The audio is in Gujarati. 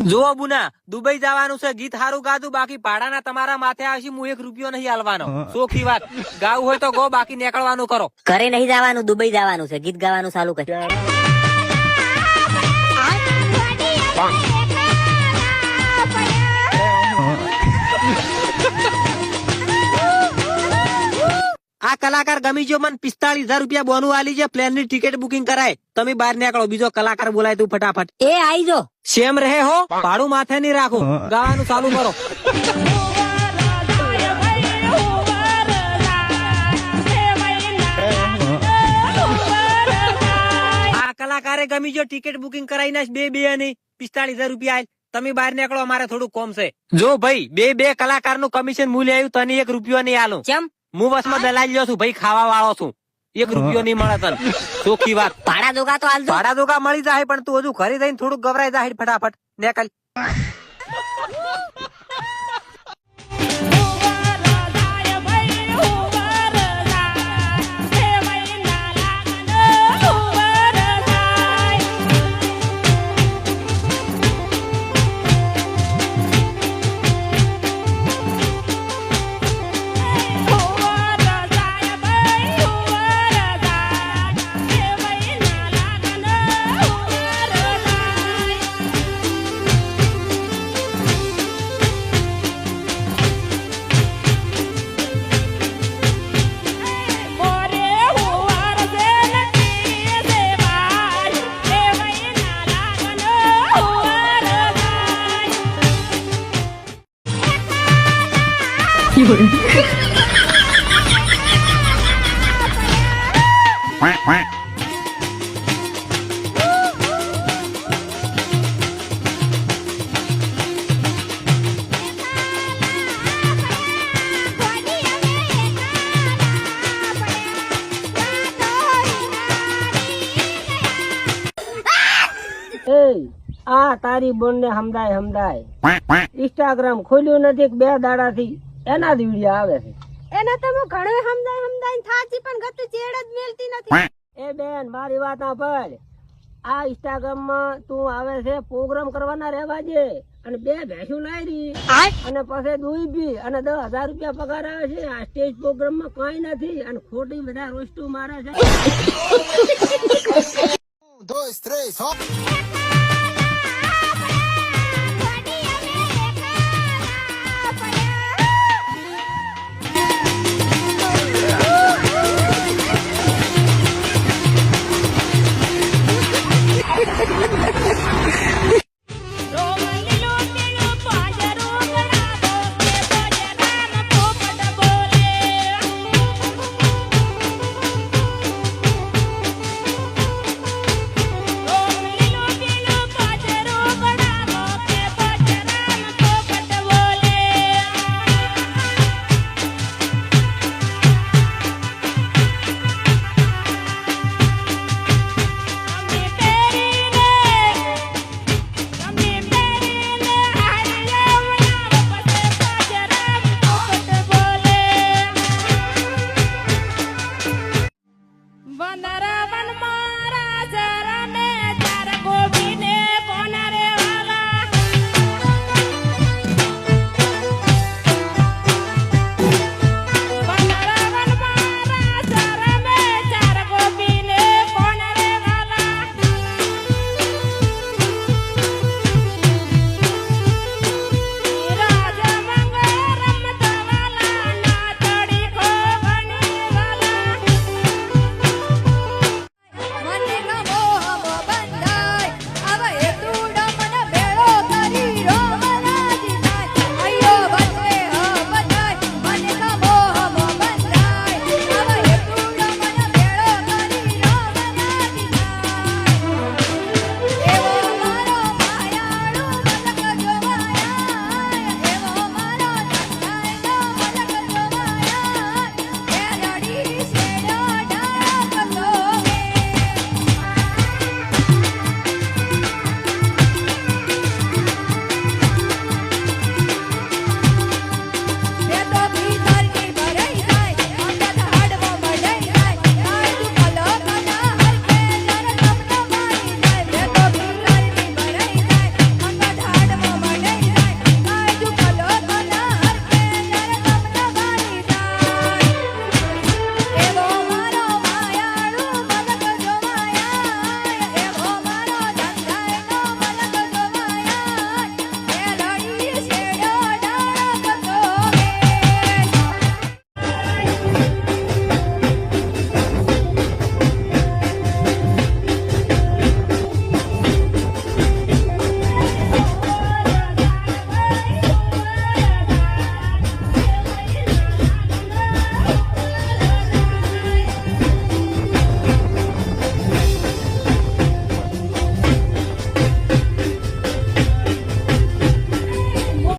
જો બુના દુબઈ જવાનું છે, ગીત હારું ગાધું, બાકી ભાડાના તમારા માથે આવશે, હું 1 રૂપિયો નહીં આલવાનો. ચોખ્ખી વાત, ગાવું હોય તો ગો, બાકી નીકળવાનું કરો. ઘરે નહીં જવાનું, દુબઈ જવાનું છે, ગીત ગાવાનું ચાલુ કર. આ કલાકાર ગમી ગયો, મને 45,000 રૂપિયા બોનું આલી છે, પ્લેન ની ટિકિટ બુકિંગ કરાય. તમે બહાર નીકળો, બીજો કલાકાર બોલાય તું ફટાફટ. એ આઈ જો સેમ રહે હો, ભાડું માથે નહીં રાખો, ગાવાનું ચાલુ કરો. આ કલાકારે ગમી ગયો, ટિકિટ બુકિંગ કરાઈ નાખ, બે ની 45,000 રૂપિયા. તમે બહાર નીકળો, અમારે થોડું કોમ છે. જો ભાઈ, બે કલાકાર નું કમિશન મૂલ્ય આવ્યું, તને 1 રૂપિયો નહીં આલું. કેમ? હું બસમાં દલાલી લ્યો છું ભાઈ, ખાવા વાળો છું, 1 રૂપિયો નહીં મળે તને. ચોખ્ખી વાત. ભાડા દોગા તો હાલ દો. ભાડા દોગા મળી જાય, પણ તું હજુ ઘરે જઈને થોડુંક ગભરાઈ જાય, ફટાફટ નીકળ. આ તારી બોન ને સમજાય ઇન્સ્ટાગ્રામ ખોલ્યું નથી 2 દાડા થી, એના જ વિડીયો આવે છે. એને તો હું ઘણું સમજાય થાચી, પણ ગતું ચેડ જ મેલતી નથી. એ બેન, મારી વાત સાંભળ, આ ઇન્સ્ટાગ્રામ માં તું આવે છે, પ્રોગ્રામ કરવાના રહેવા દે, અને 2 ભેંસું લાવી અને પછી દૂધ બી, અને 10,000 રૂપિયા પગાર આવે છે. આ સ્ટેજ પ્રોગ્રામ માં કઈ નથી, અને ખોટી બધા રોસ્ટું મારે છે. 1, 2, 3